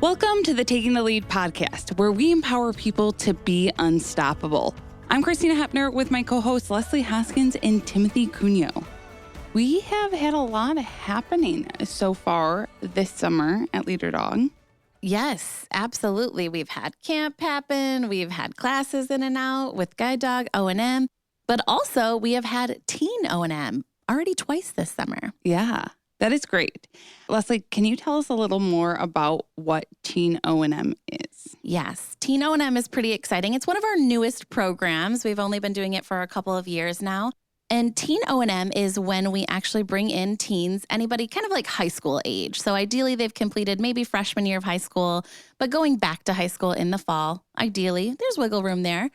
Welcome to the Taking the Lead podcast, where we empower people to be unstoppable. I'm Christina Hepner with my co-hosts Leslie Hoskins and Timothy Cuneo. We have had a lot happening so far this summer at Leader Dog. Yes, absolutely. We've had camp happen. We've had classes in and out with Guide Dog, O&M, but also we have had teen O&M already twice this summer. Yeah, that is great. Leslie, can you tell us a little more about what teen O&M is? Yes, teen O&M is pretty exciting. It's one of our newest programs. We've only been doing it for a couple of years now. And teen O&M is when we actually bring in teens, anybody kind of like high school age. So ideally, they've completed maybe freshman year of high school, but going back to high school in the fall, ideally, there's wiggle room there.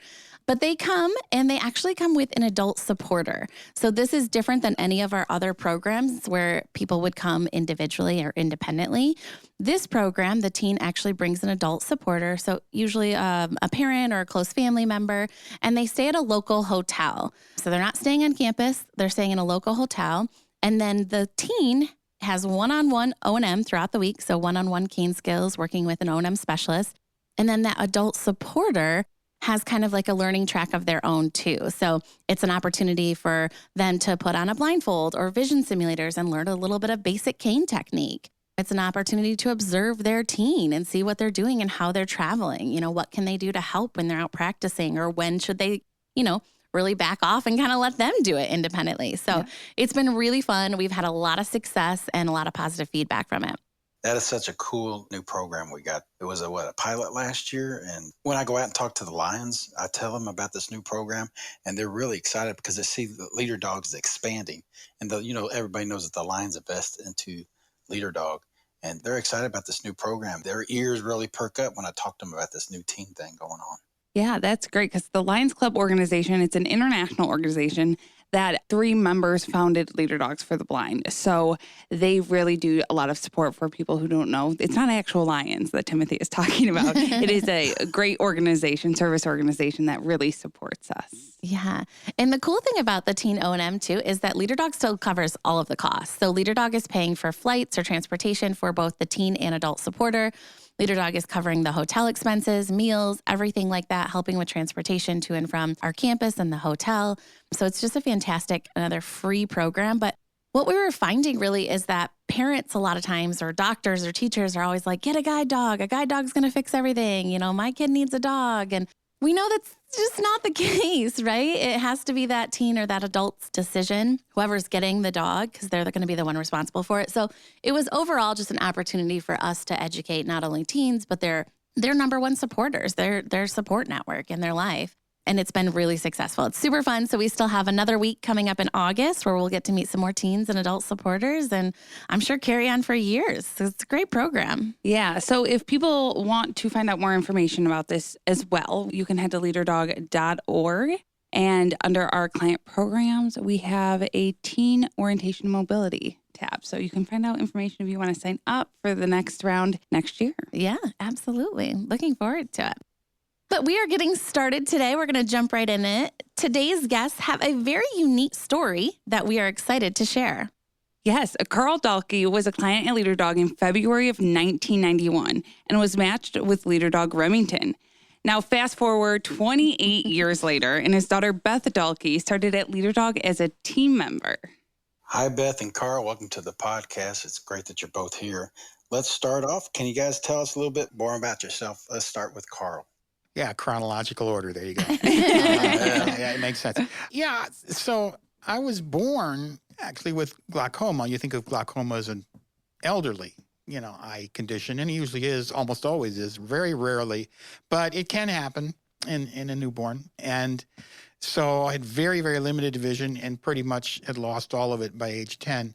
But they come and they actually come with an adult supporter. So this is different than any of our other programs where people would come individually or independently. This program, the teen actually brings an adult supporter, so usually a parent or a close family member, and they stay at a local hotel. So they're not staying on campus, they're staying in a local hotel. And then the teen has one-on-one O&M throughout the week, so one-on-one cane skills, working with an O&M specialist. And then that adult supporter has kind of like a learning track of their own too. So it's an opportunity for them to put on a blindfold or vision simulators and learn a little bit of basic cane technique. It's an opportunity to observe their teen and see what they're doing and how they're traveling. You know, what can they do to help when they're out practicing, or when should they, really back off and kind of let them do it independently. So It's been really fun. We've had a lot of success and a lot of positive feedback from it. That is such a cool new program we got. It was a pilot last year. And when I go out and talk to the Lions, I tell them about this new program, and they're really excited because they see the Leader Dogs expanding. And everybody knows that the Lions invest into Leader Dog, and they're excited about this new program. Their ears really perk up when I talk to them about this new teen thing going on. Yeah, that's great, because the Lions Club organization, it's an international organization that 3 members founded Leader Dogs for the Blind. So they really do a lot of support for people who don't know. It's not actual lions that Timothy is talking about. It is a great organization, service organization that really supports us. Yeah. And the cool thing about the teen O&M too is that Leader Dog still covers all of the costs. So Leader Dog is paying for flights or transportation for both the teen and adult supporter. Leader Dog is covering the hotel expenses, meals, everything like that, helping with transportation to and from our campus and the hotel. So it's just a fantastic, another free program. But what we were finding really is that parents a lot of times, or doctors or teachers, are always like, get a guide dog. A guide dog's going to fix everything. My kid needs a dog. And we know that's just not the case, right? It has to be that teen or that adult's decision, whoever's getting the dog, because they're going to be the one responsible for it. So it was overall just an opportunity for us to educate not only teens, but their number one supporters, their support network in their life. And it's been really successful. It's super fun. So we still have another week coming up in August where we'll get to meet some more teens and adult supporters, and I'm sure carry on for years. So it's a great program. Yeah. So if people want to find out more information about this as well, you can head to leaderdog.org. And under our client programs, we have a teen orientation mobility tab. So you can find out information if you want to sign up for the next round next year. Yeah, absolutely. Looking forward to it. But we are getting started today. We're going to jump right in it. Today's guests have a very unique story that we are excited to share. Yes, Karl Dahlke was a client at Leader Dog in February of 1991 and was matched with Leader Dog Remington. Now, fast forward 28 years later, and his daughter Beth Dahlke started at Leader Dog as a team member. Hi, Beth and Karl. Welcome to the podcast. It's great that you're both here. Let's start off. Can you guys tell us a little bit more about yourself? Let's start with Karl. Yeah, chronological order. There you go. Yeah, it makes sense. Yeah, so I was born actually with glaucoma. You think of glaucoma as an elderly, eye condition, and it usually is, almost always is, very rarely, but it can happen in a newborn. And so I had very, very limited vision and pretty much had lost all of it by age 10.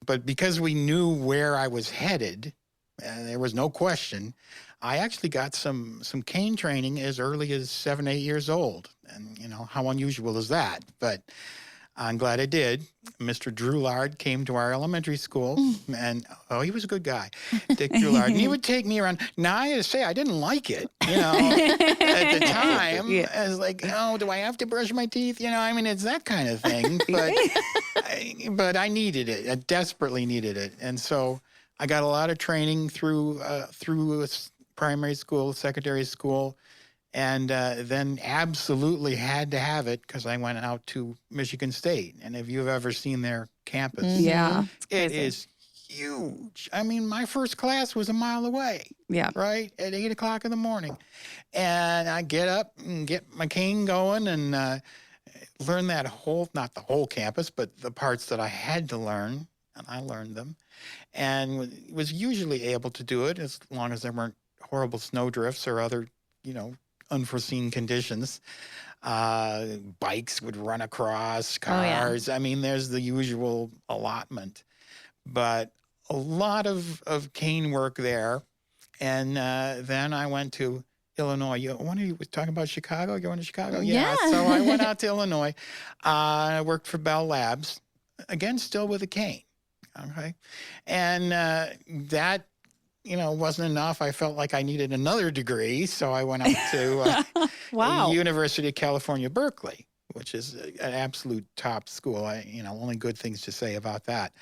But because we knew where I was headed, there was no question, I actually got some cane training as early as 7, 8 years old. And, how unusual is that? But I'm glad I did. Mr. Drulard came to our elementary school, and, he was a good guy, Dick Drulard. And he would take me around. Now, I gotta say, I didn't like it, at the time. Yeah. I was like, do I have to brush my teeth? It's that kind of thing. But, but I needed it. I desperately needed it. And so I got a lot of training through primary school, secondary school, and then absolutely had to have it because I went out to Michigan State. And if you've ever seen their campus, Yeah. it is huge. I mean, my first class was a mile away. Yeah. Right at 8 o'clock in the morning, and I get up and get my cane going and learn that not the whole campus, but the parts that I had to learn, and I learned them, and was usually able to do it as long as there weren't horrible snowdrifts or other, unforeseen conditions. Bikes would run across, cars. I mean, there's the usual allotment, but a lot of cane work there. And then I went to Illinois. One of you was talking about Chicago. You went to Chicago? Yeah. So I went out to Illinois. I worked for Bell Labs, again, still with a cane. Okay. And that, wasn't enough. I felt like I needed another degree. So I went out to Wow. University of California, Berkeley, which is an absolute top school. Only good things to say about that.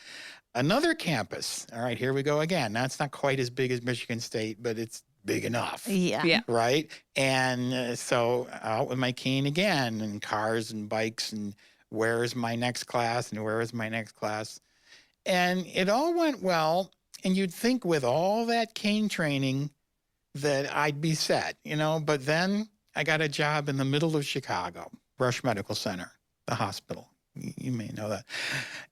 Another campus. All right, here we go again. That's not quite as big as Michigan State, but it's big enough. Yeah. Right? And so out with my cane again, and cars and bikes, and where is my next class, and where is my next class? And it all went well. And you'd think with all that cane training that I'd be set, but then I got a job in the middle of Chicago, Rush Medical Center, the hospital. You may know that.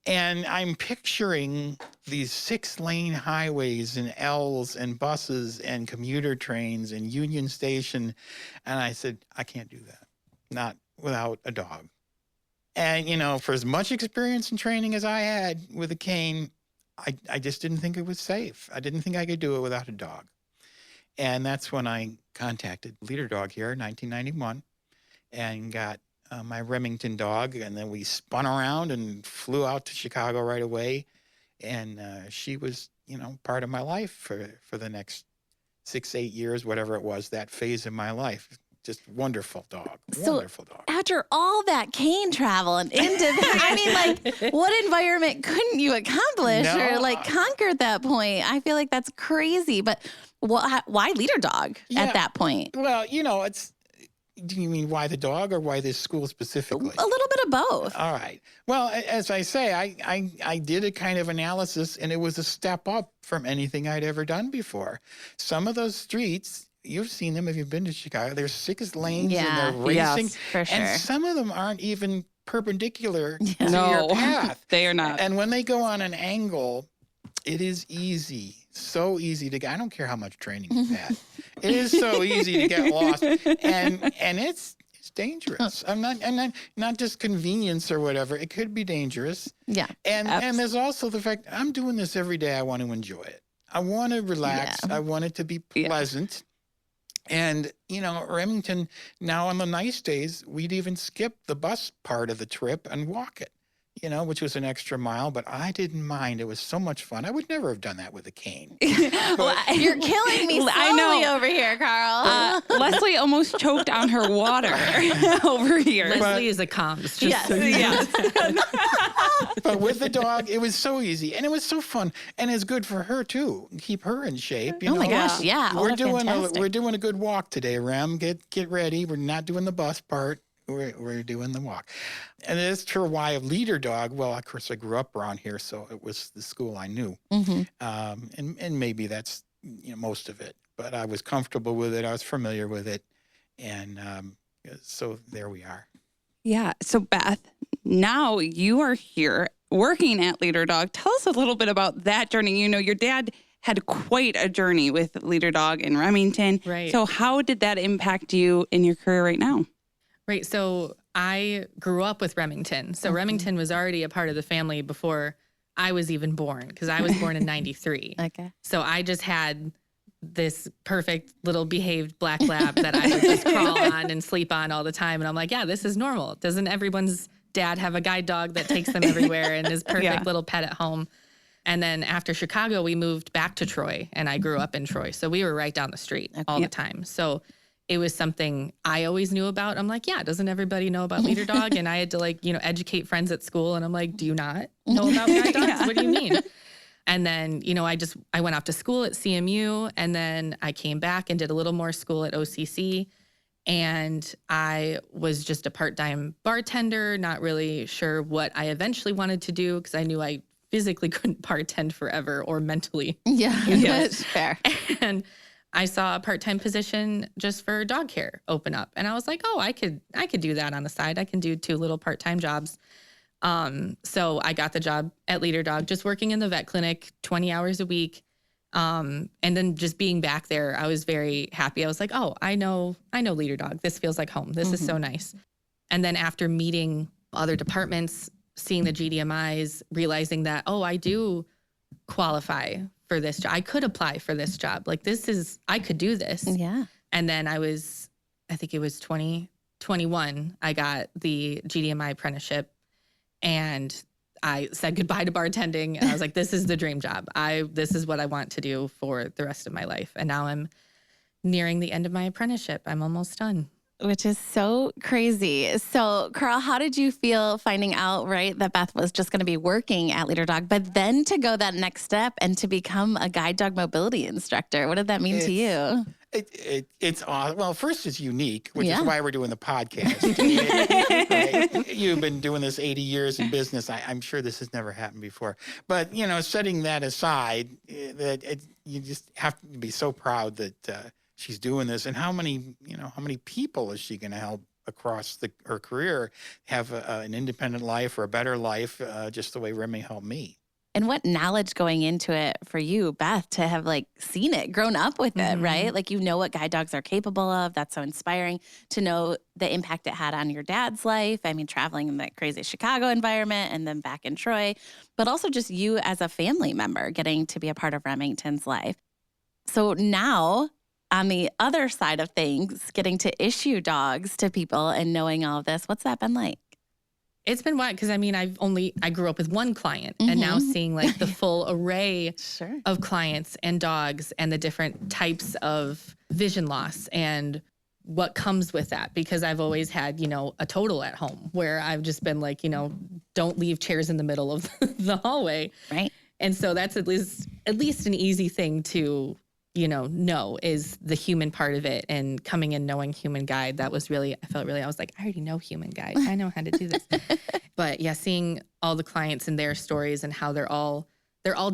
And I'm picturing these 6-lane highways and L's and buses and commuter trains and Union Station. And I said, I can't do that. Not without a dog. And, for as much experience and training as I had with a cane, I just didn't think it was safe. I didn't think I could do it without a dog. And that's when I contacted Leader Dog here in 1991 and got my Remington dog, and then we spun around and flew out to Chicago right away. And she was, part of my life for the next 6-8 years, whatever it was, that phase of my life. Just wonderful dog. Wonderful dog. After all that cane travel and what environment couldn't you accomplish or conquer at that point? I feel like that's crazy. But why Leader Dog at that point? Well, do you mean why the dog or why this school specifically? A little bit of both. All right. Well, as I say, I did a kind of analysis, and it was a step up from anything I'd ever done before. Some of those streets, you've seen them if you've been to Chicago, there's 6 lanes and they're racing. Yes, for sure. And some of them aren't even perpendicular to No, your path. they are not. And when they go on an angle, it is easy. So easy to get. I don't care how much training you've had. It is so easy to get lost. And it's dangerous. I'm not just convenience or whatever. It could be dangerous. Yeah. And there's also the fact I'm doing this every day. I want to enjoy it. I want to relax. Yeah. I want it to be pleasant. And, Remington, now on the nice days, we'd even skip the bus part of the trip and walk it, which was an extra mile. But I didn't mind. It was so much fun. I would never have done that with a cane. You're killing me slowly I know. over here, Carl. Leslie almost choked on her water over here. Leslie is a comms. Yes. But with the dog, it was so easy. And it was so fun. And it's good for her, too. Keep her in shape. Oh, my gosh. Yeah. We're Fantastic. we're doing a good walk today, Rem. Get ready. We're not doing the bus part. We're doing the walk. And as to why a Leader Dog, well, of course, I grew up around here, so it was the school I knew. Mm-hmm. And maybe that's most of it. But I was comfortable with it. I was familiar with it. And so there we are. Yeah. So, Beth, now you are here working at Leader Dog. Tell us a little bit about that journey. Your dad had quite a journey with Leader Dog in Remington. Right. So how did that impact you in your career right now? Right. So I grew up with Remington. So Remington was already a part of the family before I was even born, because I was born in 93. Okay. So I just had this perfect little behaved black lab that I would just crawl on and sleep on all the time. And I'm like, yeah, this is normal. Doesn't everyone's dad have a guide dog that takes them everywhere and is perfect little pet at home? And then after Chicago, we moved back to Troy, and I grew up in Troy. So we were right down the street all the time. So it was something I always knew about. I'm like, yeah, doesn't everybody know about Leader Dog? And I had to educate friends at school. And I'm like, do you not know about guide dogs? What do you mean? And then, I went off to school at CMU, and then I came back and did a little more school at OCC. And I was just a part-time bartender, not really sure what I eventually wanted to do because I knew I physically couldn't bartend forever or mentally. Yeah, that's fair. And I saw a part-time position just for dog care open up. And I was like, oh, I could do that on the side. I can do 2 little part-time jobs. So I got the job at Leader Dog, just working in the vet clinic 20 hours a week. And then just being back there, I was very happy. I was like, oh, I know Leader Dog. This feels like home. This is so nice. And then after meeting other departments, seeing the GDMIs, realizing that, oh, I do qualify for this job. I could apply for this job. Like I could do this. Yeah. And then I think it was 2021, I got the GDMI apprenticeship, and I said goodbye to bartending. And I was like, this is the dream job. This is what I want to do for the rest of my life. And now I'm nearing the end of my apprenticeship. I'm almost done. Which is so crazy. So, Karl, how did you feel finding out, right, that Beth was just going to be working at Leader Dog, but then to go that next step and to become a guide dog mobility instructor? What did that mean to you? It's awesome. Well, first, it's unique, which is why we're doing the podcast. Right? You've been doing this 80 years in business. I'm sure this has never happened before. But, setting that aside, you just have to be so proud that she's doing this. And how many people is she going to help across her career have an independent life or a better life, just the way Remy helped me? And what knowledge going into it for you, Beth, to have seen it, grown up with it, right? Like, what guide dogs are capable of. That's so inspiring to know the impact it had on your dad's life. I mean, traveling in that crazy Chicago environment and then back in Troy, but also just you as a family member getting to be a part of Remington's life. So now, on the other side of things, getting to issue dogs to people and knowing all of this, what's that been like? It's been wild because I grew up with one client, and now seeing the full array of clients and dogs and the different types of vision loss and what comes with that, because I've always had, a total at home where I've just been don't leave chairs in the middle of the hallway. Right. And so that's at least an easy thing to know is the human part of it, and coming in knowing Human Guide. That was I was like, I already know Human Guide. I know how to do this. But yeah, seeing all the clients and their stories and how they're all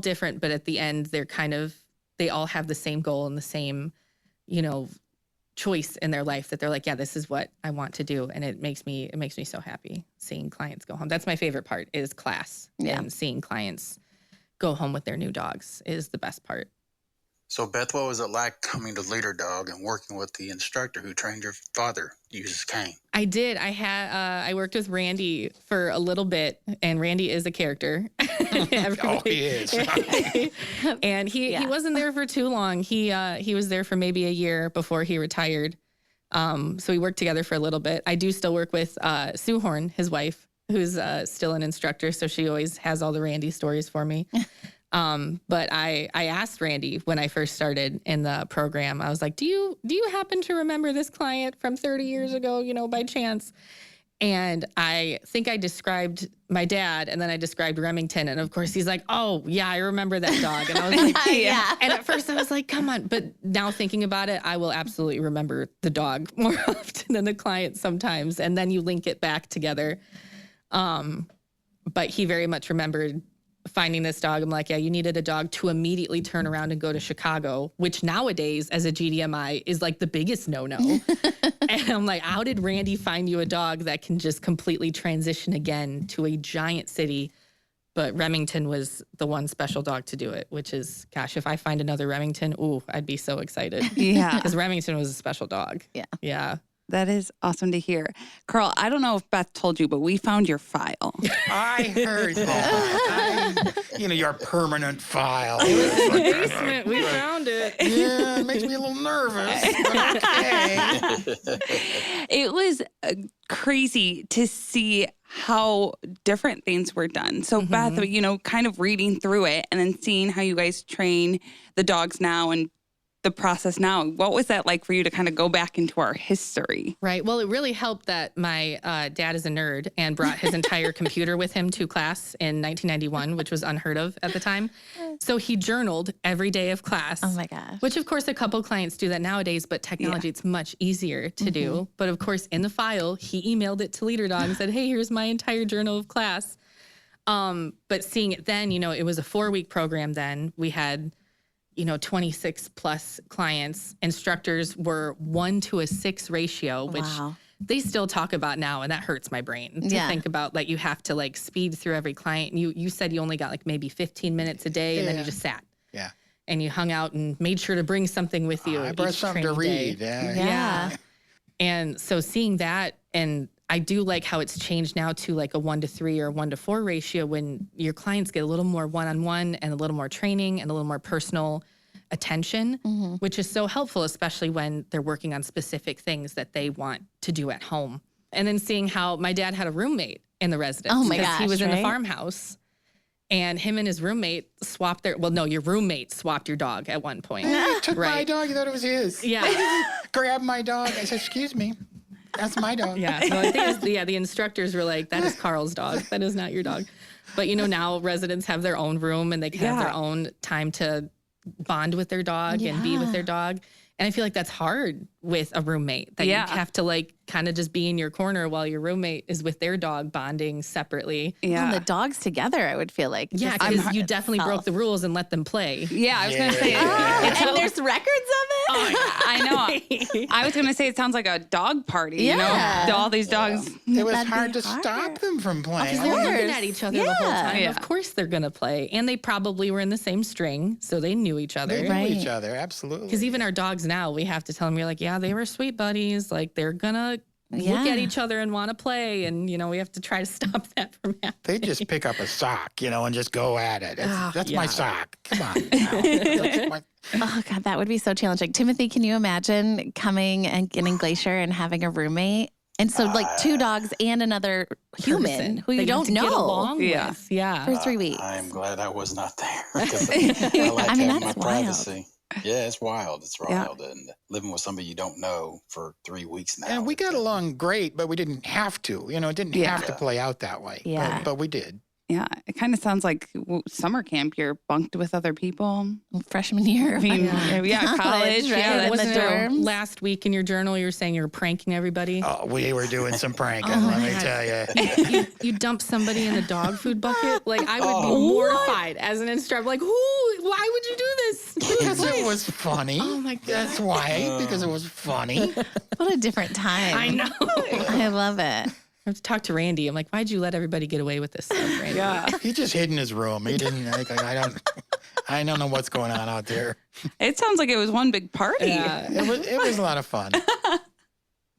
different, but at the end, they all have the same goal and the same, choice in their life that they're like, yeah, this is what I want to do. And it makes me so happy seeing clients go home. That's my favorite part, is class. Yeah. And seeing clients go home with their new dogs is the best part. So, Beth, what was it like coming to Leader Dog and working with the instructor who trained your father to use his cane? I did. I worked with Randy for a little bit, and Randy is a character. Oh, he is. And he wasn't there for too long. He was there for maybe a year before he retired. So we worked together for a little bit. I do still work with Sue Horn, his wife, who's still an instructor. So she always has all the Randy stories for me. But I asked Randy when I first started in the program, I was like, do you happen to remember this client from 30 years ago, by chance? And I think I described my dad, and then I described Remington. And of course he's like, oh yeah, I remember that dog. And I was like, yeah. And at first I was like, come on. But now thinking about it, I will absolutely remember the dog more often than the client sometimes. And then you link it back together. But he very much remembered finding this dog. I'm like, yeah, you needed a dog to immediately turn around and go to Chicago, which nowadays as a GDMI is the biggest no-no. And I'm like, how did Randy find you a dog that can just completely transition again to a giant city? But Remington was the one special dog to do it, which is, gosh, if I find another Remington, I'd be so excited. Yeah. Because Remington was a special dog. Yeah. Yeah. That is awesome to hear. Karl, I don't know if Beth told you, but we found your file. I heard that. Your permanent file. In the basement, we found it. Yeah, it makes me a little nervous, but okay. It was crazy to see how different things were done. So Beth, kind of reading through it and then seeing how you guys train the dogs now and the process now. What was that like for you to kind of go back into our history? Right. Well, it really helped that my dad is a nerd and brought his entire computer with him to class in 1991, which was unheard of at the time. So he journaled every day of class. Oh my gosh. Which, of course, a couple clients do that nowadays, but technology, it's much easier to do. But of course, in the file, he emailed it to Leader Dog and said, hey, here's my entire journal of class. But seeing it then, it was a 4-week program then. We had 26 plus clients. Instructors were 1:6 ratio, which they still talk about now. And that hurts my brain to think about, like, you have to like speed through every client. You said you only got like maybe 15 minutes a day and then you just sat. Yeah. And you hung out and made sure to bring something with you. I brought something to read. Yeah. And so seeing that, and I do like how it's changed now to like a 1:3 or 1:4 ratio when your clients get a little more one-on-one and a little more training and a little more personal attention, which is so helpful, especially when they're working on specific things that they want to do at home. And then seeing how my dad had a roommate in the residence. Oh my because he gosh, was in the right? farmhouse. And him and his roommate swapped your roommate swapped your dog at one point. He took my Right. dog. He thought it was his. Yeah. Grabbed my dog. I said, excuse me. That's my dog. Yeah. So I think the instructors were like, that is Karl's dog. That is not your dog. But now residents have their own room and they can have their own time to bond with their dog and be with their dog. And I feel like that's hard with a roommate, that you have to like kind of just be in your corner while your roommate is with their dog bonding separately. Yeah. And the dogs together, I would feel like. Yeah, just because you definitely broke the rules and let them play. Yeah, I was going to say. and there's records of it? I know. I was going to say it sounds like a dog party, Yeah. All these dogs. It was That'd be hard to hard. stop them from playing. They're course. looking at each other the whole Yeah. time. Yeah. Of course they're going to play. And they probably were in the same string, so they knew each other. They know Right. each other, absolutely. Because even our dogs now, we have to tell them, we're like, yeah, they were sweet buddies. Like, they're going to look at each other and want to play. And, we have to try to stop that from happening. They just pick up a sock, and just go at it. That's my yeah. sock. Come on. That's my- Oh, God, that would be so challenging. Timothy, can you imagine coming and getting Glacier and having a roommate? And so, like, 2 dogs and another human Person who you that don't have to know get along Yeah. with. Yeah. for 3 weeks. I'm glad I was not there because I like I mean, having my that's wild. privacy. Yeah, it's wild. It's Yeah. wild. And living with somebody you don't know for 3 weeks now. And we got along great, but we didn't have to. It didn't have to Yeah. play out that way. Yeah. But we did. Yeah, it kind of sounds like summer camp. You're bunked with other people. Freshman year. I mean, college. College, right? Yeah, In that's Wasn't the it dorms. last week in your journal you were saying you were pranking everybody? Oh, we were doing some pranking, Oh my let me God. tell you. You dump somebody in the dog food bucket? Like, I would be Oh. mortified as an instructor. Like, why would you do this? Because it was funny. Oh my God. That's why, because it was funny. What a different time. I know. I love it. I have to talk to Randy. I'm like, why'd you let everybody get away with this stuff, Randy? Yeah. He just hid in his room. He didn't. I don't know what's going on out there. It sounds like it was one big party. Yeah. It was a lot of fun.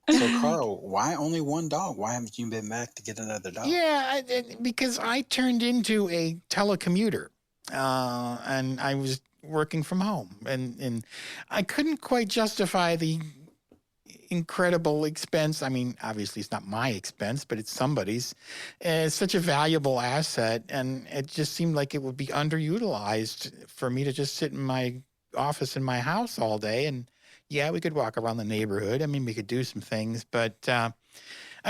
So, Karl, why only one dog? Why haven't you been back to get another dog? Yeah, because I turned into a telecommuter, and I was working from home, and I couldn't quite justify the incredible expense. I mean, obviously it's not my expense, but it's somebody's. It's such a valuable asset, and it just seemed like it would be underutilized for me to just sit in my office in my house all day. And yeah, we could walk around the neighborhood. I mean, we could do some things, but I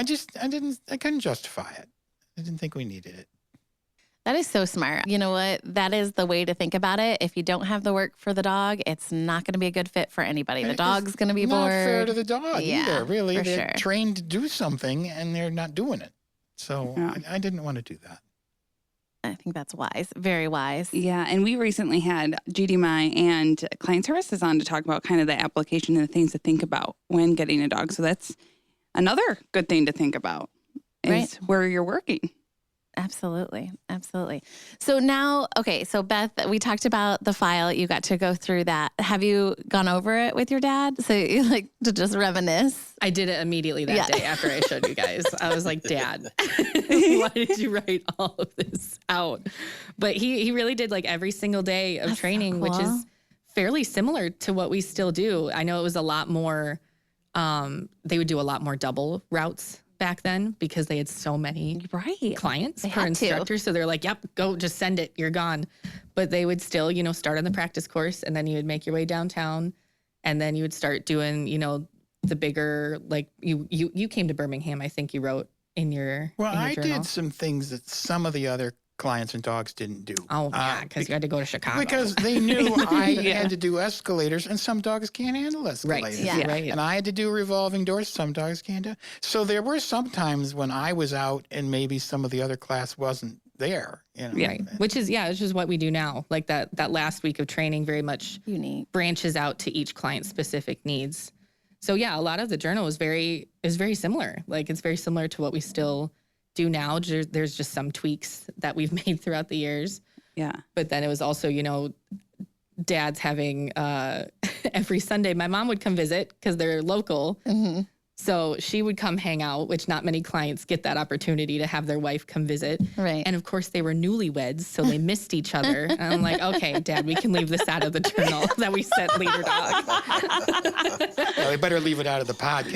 couldn't justify it. I didn't think we needed it. That is so smart. You know what? That is the way to think about it. If you don't have the work for the dog, it's not going to be a good fit for anybody. The It's dog's going to be not bored. fair to the dog Yeah, either. Really, for they're sure. trained to do something and they're not doing it. So Yeah. I didn't want to do that. I think that's wise. Very wise. Yeah, and we recently had GDMI and client services on to talk about kind of the application and the things to think about when getting a dog. So that's another good thing to think about is Right. where you're working. Absolutely. Absolutely. So now, okay, so Beth, we talked about the file. You got to go through that. Have you gone over it with your dad? So you like to just reminisce? I did it immediately that Yeah. day after I showed you guys. I was like, Dad, why did you write all of this out? But he really did like every single day of That's so training, which cool. is fairly similar to what we still do. I know it was a lot more, they would do a lot more double routes back then because they had so many Right. clients They per had to. instructor. So they're like, yep, go, just send it. You're gone. But they would still, start on the practice course and then you would make your way downtown And then you would start doing, the bigger, like you came to Birmingham, I think you wrote in your Well, in your I journal. did some things that some of the other clients and dogs didn't do. Oh, yeah, because you had to go to Chicago. Because they knew I Yeah. had to do escalators, and some dogs can't handle escalators. Yeah. Right. And I had to do revolving doors. Some dogs can't do. So there were some times when I was out and maybe some of the other class wasn't there. Right. Which is what we do now. Like that last week of training very much Unique. branches out to each client's specific needs. So yeah, a lot of the journal is very similar. Like it's very similar to what we still do now. There's just some tweaks that we've made throughout the years. Yeah. But then it was also, dads having every Sunday, my mom would come visit because they're local. Mm-hmm. So she would come hang out, which not many clients get that opportunity to have their wife come visit. Right. And of course, they were newlyweds, so they missed each other. And I'm like, okay, Dad, we can leave this out of the journal that we sent Leader Dog. Well, we better leave it out of the podcast.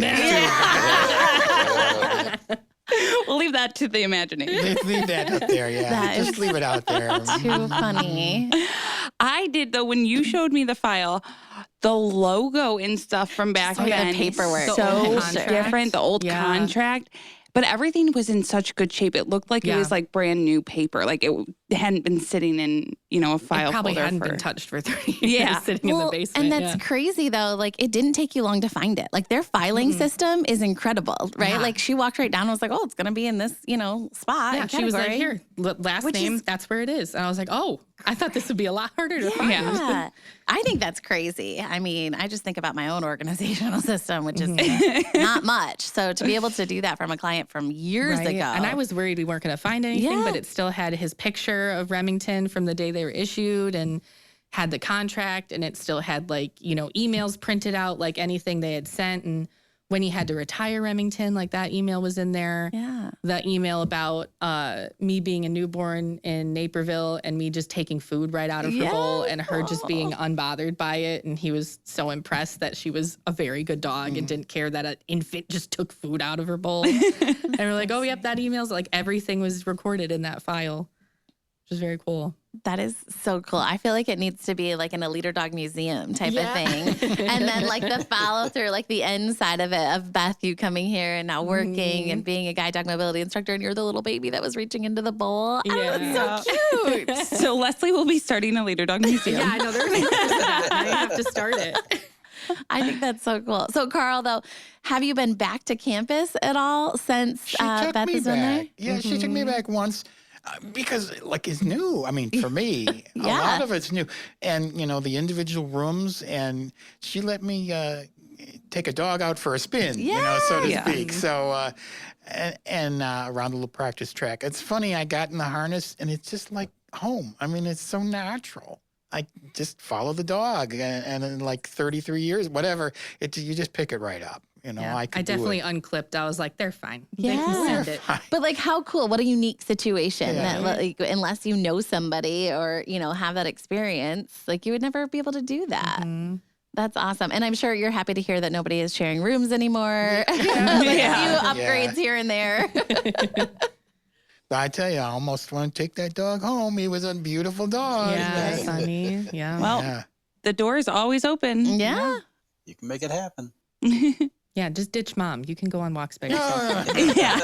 We'll leave that to the imagination. Leave that up there, yeah. That Just is leave it out there. Too funny. I did, though, when you showed me the file, the logo and stuff from back like the then. paperwork. The So old contract. different, the old Yeah. contract. But everything was in such good shape. It looked like it Yeah. was like brand new paper. Like it hadn't been sitting in, a file It probably folder hadn't for. been touched for 30 years, Yeah. sitting in the basement. And that's crazy though. Like it didn't take you long to find it. Like their filing system is incredible, right? Yeah. Like she walked right down and was like, oh, it's going to be in this, spot. Yeah, and she was like, category. here, last Which name, is- that's where it is. And I was like, oh, I thought this would be a lot harder to find. Yeah. I think that's crazy. I mean, I just think about my own organizational system, which is not much. So to be able to do that from a client from years Right. ago. And I was worried we weren't going to find anything, Yeah. but it still had his picture of Remington from the day they were issued and had the contract, and it still had emails printed out, like anything they had sent. And when he had to retire Remington, like that email was in there. Yeah. The email about me being a newborn in Naperville and me just taking food right out of her bowl and her just being unbothered by it. And he was so impressed that she was a very good dog and didn't care that an infant just took food out of her bowl. And we're like, oh, yep, that email's like everything was recorded in that file, which is very cool. That is so cool. I feel like it needs to be like in a Leader Dog museum type of thing. And then like the follow through, like the end side of it of Beth, you coming here and now working and being a guide dog mobility instructor, and you're the little baby that was reaching into the bowl. Oh, that's so cute. So Leslie will be starting a Leader Dog Museum. Yeah, I know. There's purpose to that. Now you have to start it. I think that's so cool. So Karl, though, have you been back to campus at all since She took Beth me has been there? back. Yeah, she took me back once. Because it's new. I mean, for me, a Yeah. lot of it's new. And, the individual rooms, and she let me take a dog out for a spin, so to Yeah. speak. So, and around the little practice track. It's funny, I got in the harness and it's just like home. I mean, it's so natural. I just follow the dog, and in like 33 years, whatever, you just pick it right up. Yeah. I I could do definitely it. unclipped. I was like, they're fine. They Yeah. can send it. But like, how cool! What a unique situation Yeah. that, like, unless you know somebody or have that experience, like you would never be able to do that. Mhm. That's awesome, and I'm sure you're happy to hear that nobody is sharing rooms anymore. like Yeah. a few upgrades here and there. I tell you, I almost want to take that dog home. He was a beautiful dog. Yeah, Right. Sunny. Yeah. Well, Yeah. the door is always open. Yeah. You can make it happen. Yeah, just ditch mom. You can go on walks by yourself. Yeah.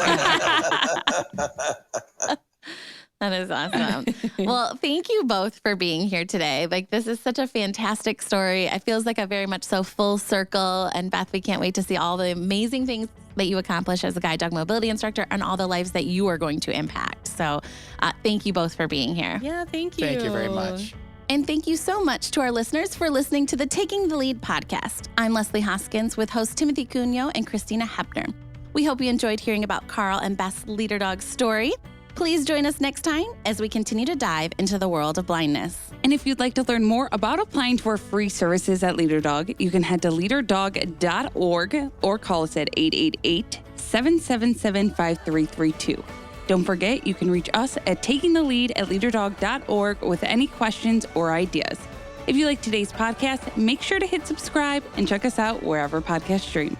That is awesome. Well, thank you both for being here today. Like, this is such a fantastic story. It feels like a very much so full circle. And Beth, we can't wait to see all the amazing things that you accomplish as a guide dog mobility instructor and all the lives that you are going to impact. So thank you both for being here. Yeah, thank you. Thank you very much. And thank you so much to our listeners for listening to the Taking the Lead podcast. I'm Leslie Hoskins with hosts Timothy Cunio and Christina Hebner. We hope you enjoyed hearing about Karl and Beth's Leader Dog story. Please join us next time as we continue to dive into the world of blindness. And if you'd like to learn more about applying to our free services at Leader Dog, you can head to leaderdog.org or call us at 888-777-5332. Don't forget, you can reach us at takingthelead@leaderdog.org with any questions or ideas. If you like today's podcast, make sure to hit subscribe and check us out wherever podcasts stream.